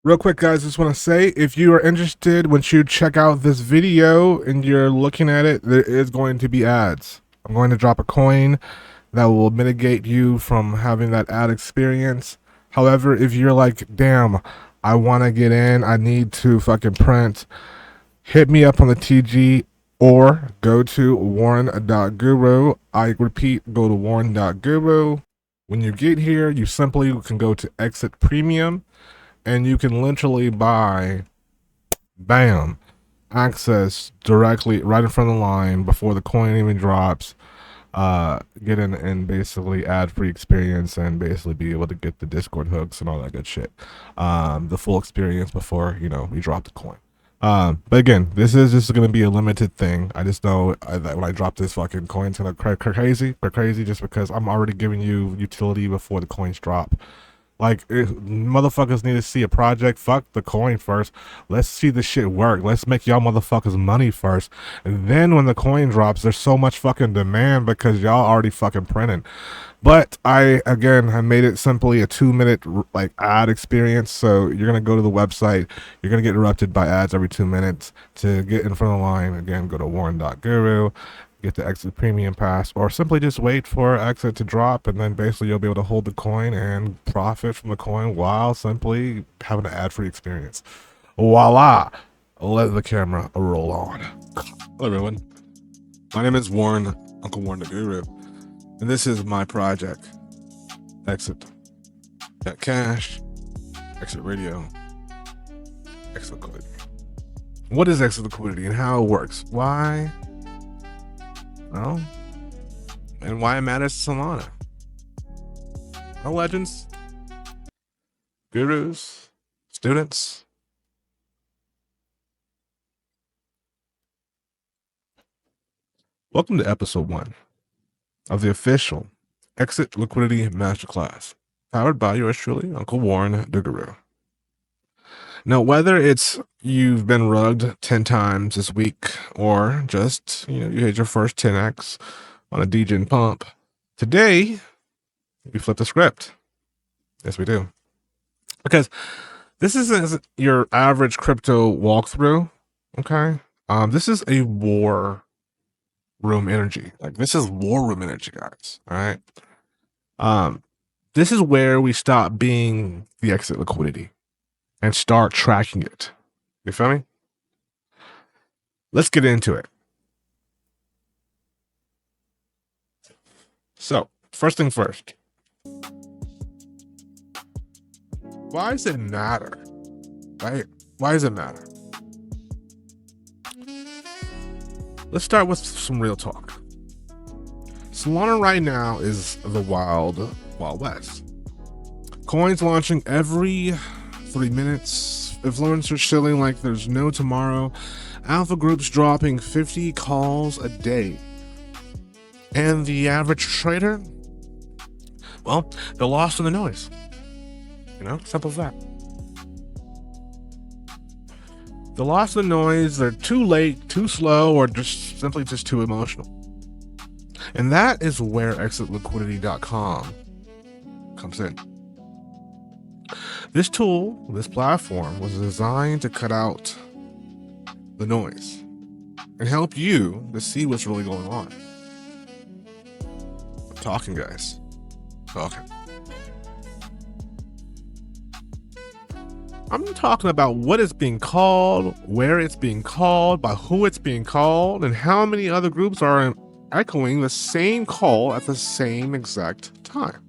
Real quick, guys, just want to say if you are interested, once you check out this video and you're looking at it, there is going to be ads. I'm going to drop a coin that will mitigate you from having that ad experience. However, if you're like, damn, I want to get in, I need to fucking print, hit me up on the TG or go to warren.guru. I repeat, go to warren.guru. When you get here, you simply can go to Exit Premium and you can literally buy, bam, access directly right in front of the line before the coin even drops. Get in and basically ad-free experience and basically be able to get the Discord hooks and all that good shit. The full experience before, we drop the coin. But again, this is just going to be a limited thing. I just know that when I drop this fucking coin, it's going to crazy just because I'm already giving you utility before the coins drop. Like, if motherfuckers need to see a project, fuck the coin first. Let's see the shit work. Let's make y'all motherfuckers money first. And then when the coin drops, there's so much fucking demand because y'all already fucking printing. But I made it simply a 2-minute like ad experience. So you're going to go to the website. You're going to get interrupted by ads every 2 minutes. To get in front of the line, again, go to warren.guru. Get the Exit Premium Pass, or simply just wait for Exit to drop, and then basically you'll be able to hold the coin and profit from the coin while simply having an ad-free experience. Voila! Let the camera roll on. Hello, everyone. My name is Warren, Uncle Warren the Guru, and this is my project, Exit. Got cash, Exit Radio, Exit Liquidity. What is Exit Liquidity and how it works? Why? Well, and why it matters to Solana. Our legends, gurus, students. Welcome to episode 1 of the official Exit Liquidity Masterclass, powered by yours truly, Uncle Warren the Guru. Now, whether it's you've been rugged 10 times this week or just, you hit your first 10x on a degen pump, today we flip the script. Yes, we do. Because this isn't your average crypto walkthrough, okay? This is a war room energy. Like, this is war room energy, guys, all right? This is where we stop being the Exit Liquidity and start tracking it. You feel me? Let's get into it. So, first thing first. Why does it matter? Right? Why does it matter? Let's start with some real talk. Solana right now is the wild west. Coins launching every 3 minutes. Influencers shilling like there's no tomorrow. Alpha groups dropping 50 calls a day. And the average trader, well, they're lost in the noise. Simple as that. They're lost in the noise. They're too late, too slow, or just simply too emotional. And that is where XitLiquidity.com comes in. This tool, this platform, was designed to cut out the noise and help you to see what's really going on. I'm talking, guys. Talking. I'm talking about what is being called, where it's being called, by who it's being called, and how many other groups are echoing the same call at the same exact time.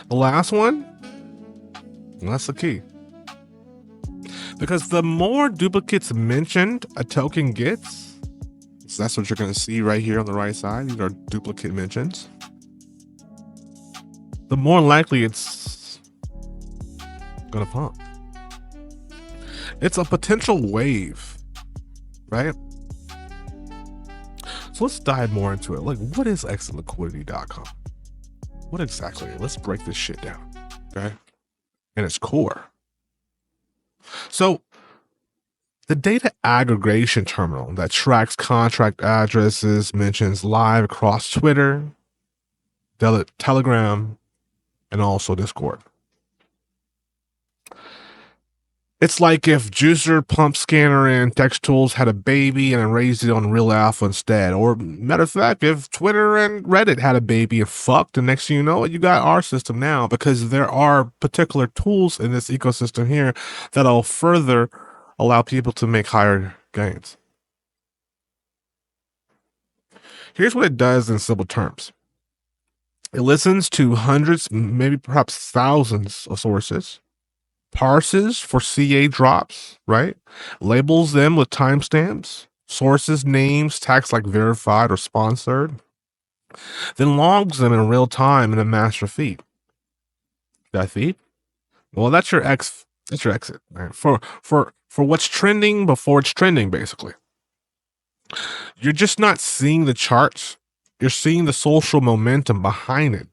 The last one, that's the key. Because the more duplicates mentioned a token gets, so that's what you're going to see right here on the right side. These are duplicate mentions. The more likely it's going to pump. It's a potential wave, right? So let's dive more into it. Like, what is XitLiquidity.com? What exactly? Let's break this shit down, okay? And its core. So, the data aggregation terminal that tracks contract addresses mentions live across Twitter, Telegram, and also Discord. It's like if Juicer, Pump Scanner, and Text Tools had a baby and then raised it on Real Alpha instead. Or, matter of fact, if Twitter and Reddit had a baby and fucked, and next thing you know, you got our system now, because there are particular tools in this ecosystem here that'll further allow people to make higher gains. Here's what it does in simple terms. It listens to hundreds, maybe perhaps thousands of sources, parses for CA drops, right? Labels them with timestamps, sources, names, tags like verified or sponsored, then logs them in real time in a master feed. That feed? Well, that's your exit, right? For what's trending before it's trending, basically. You're just not seeing the charts. You're seeing the social momentum behind it.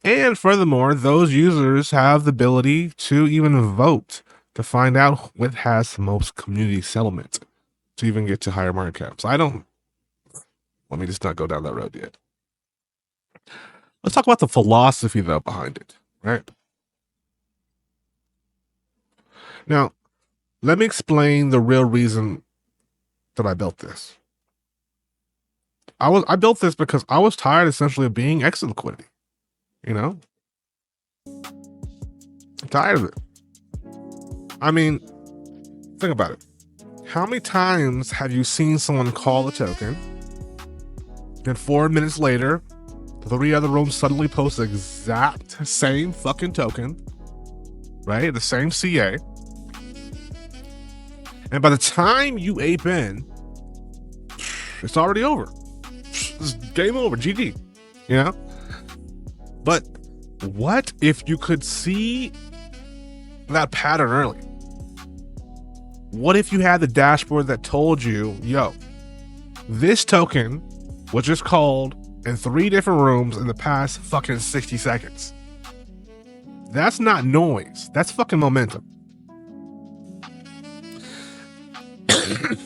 And furthermore, those users have the ability to even vote to find out what has the most community settlement to even get to higher market caps. Let me just not go down that road yet. Let's talk about the philosophy, though, behind it, right? Now, let me explain the real reason that I built this. I built this because I was tired, essentially, of being XitLiquidity. You know? I'm tired of it. I mean, think about it. How many times have you seen someone call a token, then 4 minutes later, 3 other rooms suddenly post the exact same fucking token, right? The same CA. And by the time you ape in, it's already over. It's game over, GG, you know? But what if you could see that pattern early? What if you had the dashboard that told you, yo, this token was just called in 3 different rooms in the past fucking 60 seconds? That's not noise. That's fucking momentum.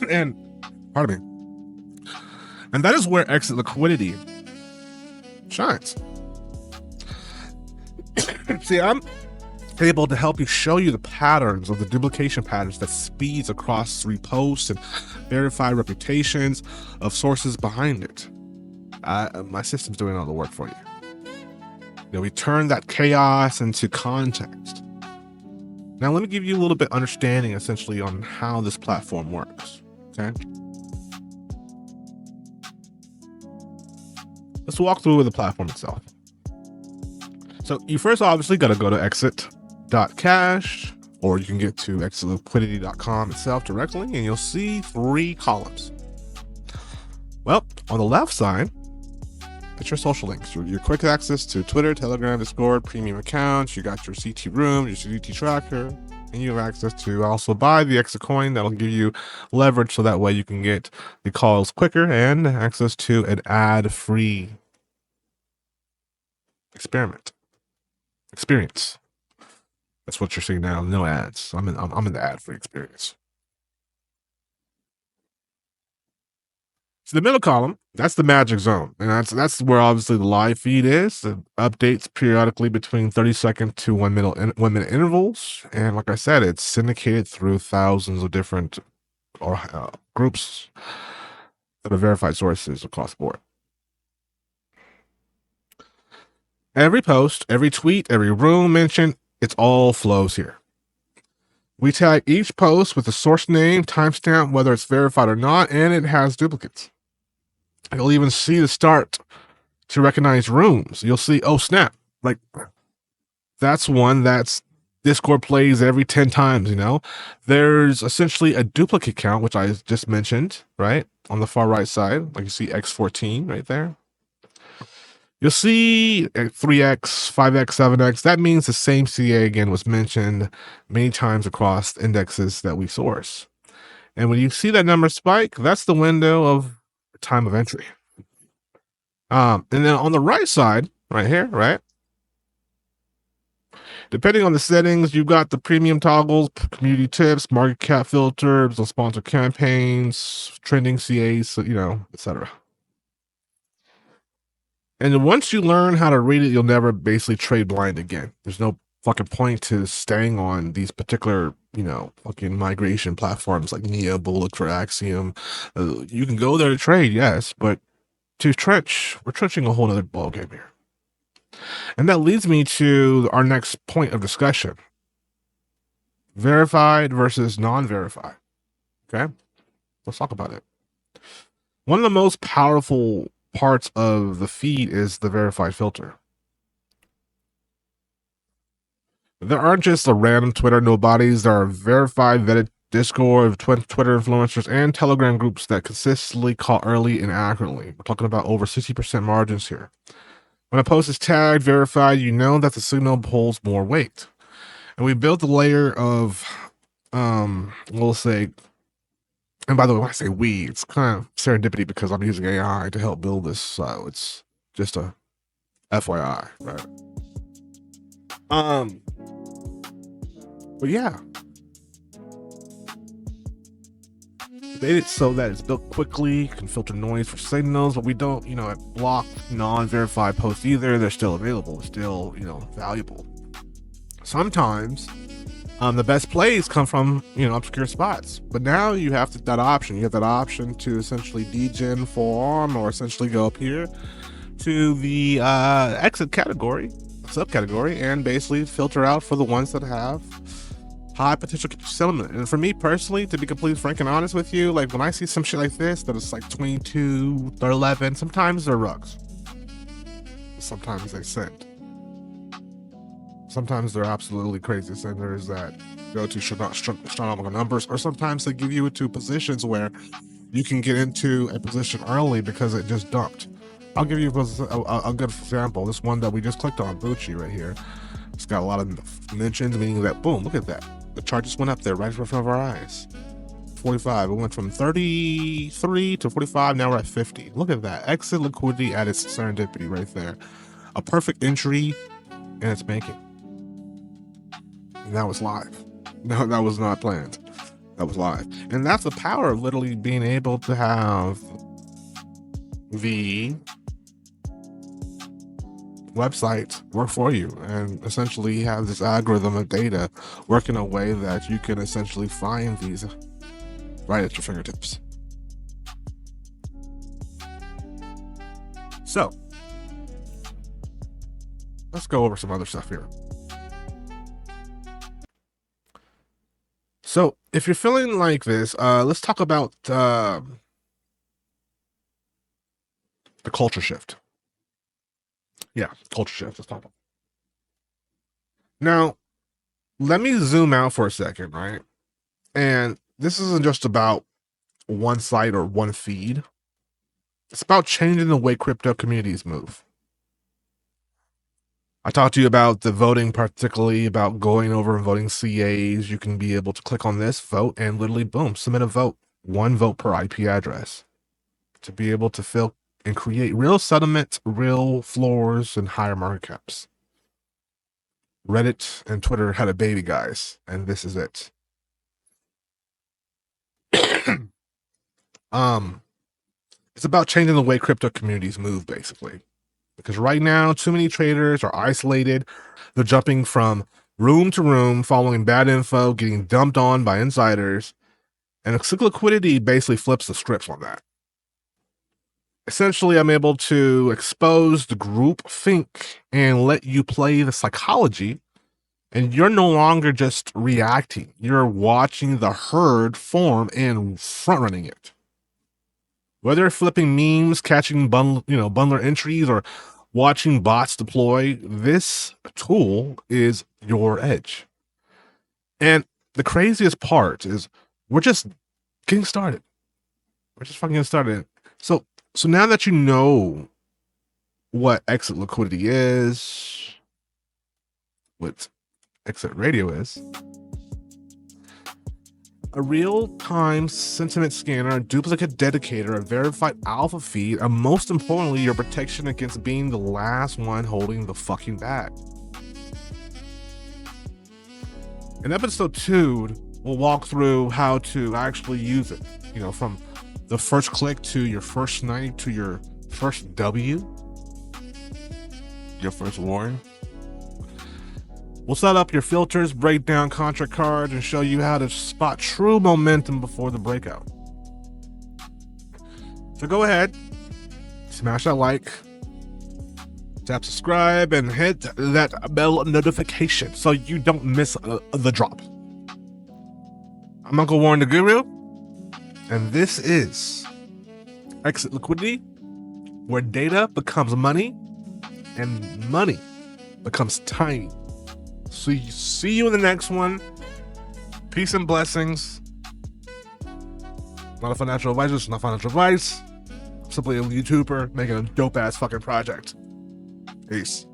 And, pardon me. And that is where XitLiquidity shines. See, I'm able to help you show you the patterns of the duplication patterns that speeds across reposts and verified reputations of sources behind it. My system's doing all the work for you. We turn that chaos into context. Now, let me give you a little bit understanding, essentially, on how this platform works. Okay. Let's walk through the platform itself. So you first obviously got to go to exit.cash, or you can get to XitLiquidity.com itself directly, and you'll see 3 columns. Well, on the left side, it's your social links, your quick access to Twitter, Telegram, Discord, premium accounts. You got your CT room, your CT tracker, and you have access to also buy the Exit coin. That'll give you leverage, so that way you can get the calls quicker and access to an ad-free experience. That's what you're seeing now. No ads. I'm in the ad-free experience. So the middle column, that's the magic zone, and that's where obviously the live feed is. It updates periodically between 30-second to 1 minute intervals, and like I said, it's syndicated through thousands of different groups that are verified sources across the board. Every post, every tweet, every room mentioned, it's all flows here. We tag each post with the source name, timestamp, whether it's verified or not, and it has duplicates. You'll even see the start to recognize rooms. You'll see, oh snap, like that's one that's Discord plays every 10 times, you know? There's essentially a duplicate count, which I just mentioned, right? On the far right side, like you see X14 right there. You'll see 3x, 5x, 7x. That means the same CA again was mentioned many times across indexes that we source. And when you see that number spike, that's the window of time of entry. And then on the right side, right here, right? Depending on the settings, you've got the premium toggles, community tips, market cap filters, the sponsored campaigns, trending CAs, you know, etc. And once you learn how to read it, you'll never basically trade blind again. There's no fucking point to staying on these particular, you know, fucking migration platforms like Nia, Bullock for Axiom. You can go there to trade, yes, but to trench, we're trenching a whole other ballgame here. And that leads me to our next point of discussion. Verified versus non-verified. Okay? Let's talk about it. One of the most powerful parts of the feed is the verified filter. There aren't just the random Twitter nobodies. There are verified, vetted Discord, Twitter influencers, and Telegram groups that consistently call early and accurately. We're talking about over 60% margins here. When a post is tagged, verified, you know that the signal holds more weight. And we built a layer of, we'll say, and by the way, when I say we, it's kind of serendipity because I'm using AI to help build this. So it's just a FYI, right? But yeah, made it so that it's built quickly, can filter noise for signals, but we don't, you know, block non-verified posts either. They're still available, still, you know, valuable. Sometimes the best plays come from, you know, obscure spots, but now you have that option. You have that option to essentially degen form or essentially go up here to the exit category, subcategory, and basically filter out for the ones that have high potential settlement. And for me personally, to be completely frank and honest with you, like when I see some shit like this that is like 22, 11, sometimes they're rugs, sometimes they send, sometimes they're absolutely crazy senders that go to astronomical numbers, or sometimes they give you to positions where you can get into a position early because it just dumped. I'll give you a good example. This one that we just clicked on, Bucci right here, it's got a lot of mentions, meaning that boom, look at that, the chart just went up there right in front of our eyes. 45, it went from 33 to 45, now we're at 50. Look at that, XitLiquidity at its serendipity right there. A perfect entry, and it's making. And that was live. No, that was not planned. That was live. And that's the power of literally being able to have the website work for you and essentially have this algorithm of data work in a way that you can essentially find these right at your fingertips. So let's go over some other stuff here. So if you're feeling like this, let's talk about the culture shift. Yeah, culture shift. Let's talk about. Now, let me zoom out for a second, right? And this isn't just about one site or one feed. It's about changing the way crypto communities move. I talked to you about the voting, particularly about going over and voting CAs. You can be able to click on this, vote, and literally, boom, submit a vote. One vote per IP address to be able to fill and create real settlement, real floors, and higher market caps. Reddit and Twitter had a baby, guys, and this is it. It's about changing the way crypto communities move, basically. Because right now, too many traders are isolated. They're jumping from room to room, following bad info, getting dumped on by insiders. And XitLiquidity basically flips the scripts on that. Essentially, I'm able to expose the group think and let you play the psychology. And you're no longer just reacting. You're watching the herd form and front running it. Whether flipping memes, catching bundler entries, or watching bots deploy, this tool is your edge. And the craziest part is we're just getting started. We're just fucking getting started. So now that you know what XitLiquidity is, what Exit Radio is, a real-time sentiment scanner, a duplicate dedicator, a verified alpha feed, and most importantly, your protection against being the last one holding the fucking bag. In episode 2, we'll walk through how to actually use it. You know, from the first click to your first snipe to your first W, your first warn. We'll set up your filters, break down contract cards, and show you how to spot true momentum before the breakout. So go ahead, smash that like, tap subscribe, and hit that bell notification so you don't miss the drop. I'm Uncle Warren the Guru, and this is XitLiquidity, where data becomes money and money becomes tiny. So see you in the next one. Peace and blessings. Not a financial advisor, it's not financial advice. I'm simply a YouTuber making a dope ass fucking project. Peace.